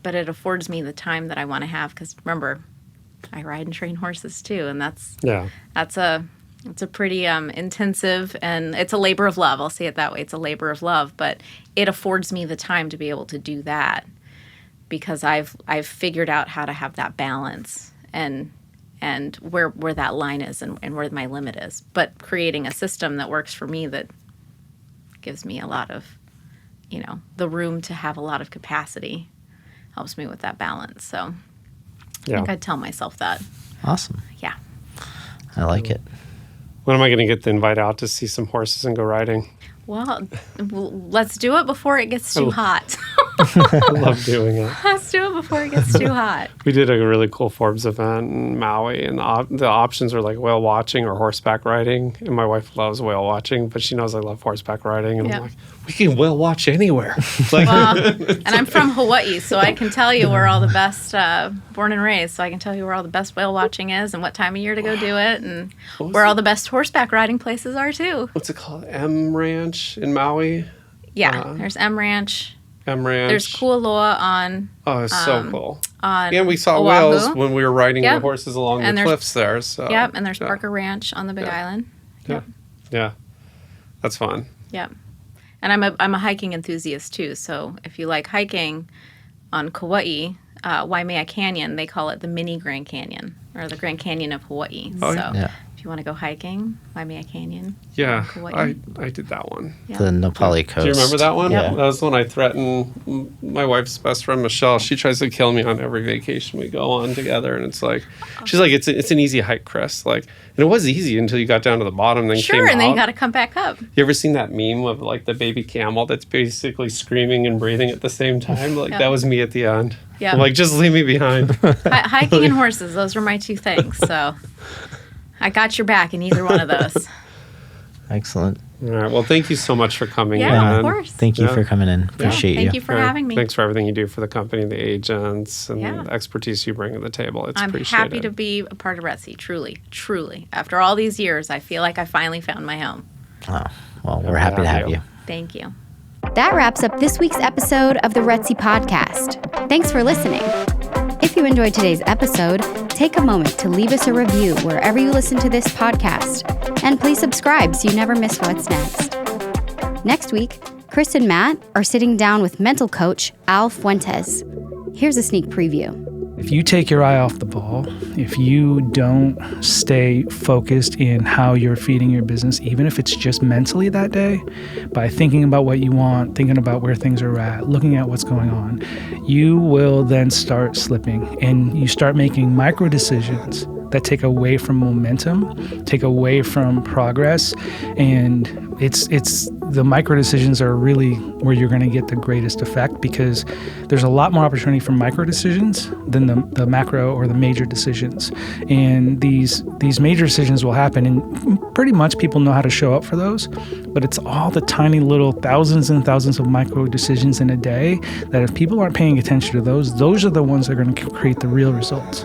But it affords me the time that I want to have, because remember, I ride and train horses too, and that's a pretty intensive, and it's a labor of love. I'll say it that way. It's a labor of love, but it affords me the time to be able to do that because I've figured out how to have that balance and where that line is and where my limit is. But creating a system that works for me, that gives me a lot of, the room to have a lot of capacity, helps me with that balance. So I think I'd tell myself that. Awesome. Yeah. I like it. When am I going to get the invite out to see some horses and go riding? Well, let's do it before it gets too hot. I love doing it. Let's do it before it gets too hot. We did a really cool Forbes event in Maui, and the options were like whale watching or horseback riding. And my wife loves whale watching, but she knows I love horseback riding. And I'm like, we can whale watch anywhere. And I'm from Hawaii, so I can tell you where all the best, born and raised, so I can tell you where all the best whale watching is and what time of year to go do it, and where all the best horseback riding places are too. What's it called? M Ranch in Maui? Yeah, there's M Ranch. There's Kualoa on. Oh, it's so cool. And we saw Oahu. whales when we were riding the horses along the cliffs there. So and there's Parker Ranch on the Big Island. Yeah, that's fun. Yep. And I'm a hiking enthusiast too. So if you like hiking on Kauai, Waimea Canyon, they call it the mini Grand Canyon or the Grand Canyon of Hawaii. If you want to go hiking, Waimea Canyon? Yeah, Hawaii? I did that one. Yeah. The Nepali coast. Do you remember that one? Yeah. That was when I threatened my wife's best friend, Michelle. She tries to kill me on every vacation we go on together. And it's like, she's like, it's an easy hike, Chris. Like, and it was easy until you got down to the bottom. Then Sure, came and then you out. got to come back up. You ever seen that meme of like the baby camel that's basically screaming and breathing at the same time? Like that was me at the end. Yeah. I'm like, just leave me behind. Hiking and horses, those were my two things. So I got your back in either one of those. Excellent. All right. Well, thank you so much for coming Yeah, in. of course. Thank you for coming in. Appreciate Thank you. you for having me. Thanks for everything you do for the company, the agents, and Yeah. the expertise you bring to the table. It's I'm appreciated. happy to be a part of RETSY, truly. After all these years, I feel like I finally found my home. Oh, well, we're happy to have you. Thank you. That wraps up this week's episode of the RETSY podcast. Thanks for listening. If you enjoyed today's episode, take a moment to leave us a review wherever you listen to this podcast. And please subscribe so you never miss what's next. Next week, Chris and Matt are sitting down with mental coach Al Fuentes. Here's a sneak preview. If you take your eye off the ball, if you don't stay focused in how you're feeding your business, even if it's just mentally that day, by thinking about what you want, thinking about where things are at, looking at what's going on, you will then start slipping and you start making micro decisions that take away from momentum, take away from progress, and it's the micro decisions are really where you're going to get the greatest effect, because there's a lot more opportunity for micro decisions than the macro or the major decisions. And these major decisions will happen, and pretty much people know how to show up for those, but it's all the tiny little thousands and thousands of micro decisions in a day that if people aren't paying attention to those are the ones that are going to create the real results.